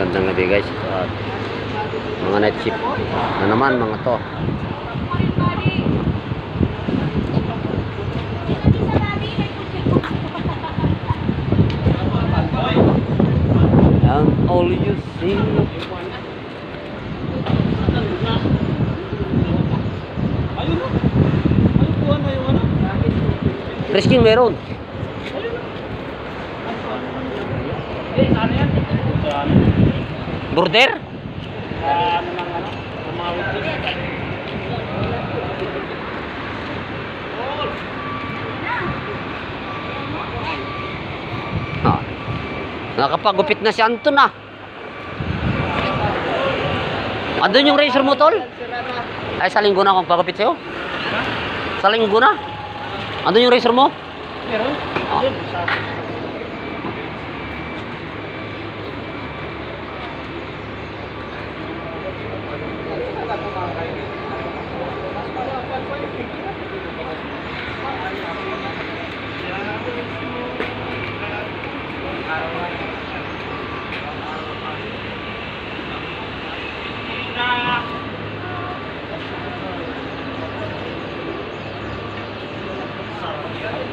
Magandang gabi guys. Mga night shift na naman mga to. And all you see. Risking meron. Border? Nakapagupit na si Anton ah. Andun yung razor mo tol? Ay sa linggo na akong pagupit sa'yo. Sa linggo na. Andun yung razor mo? Meron?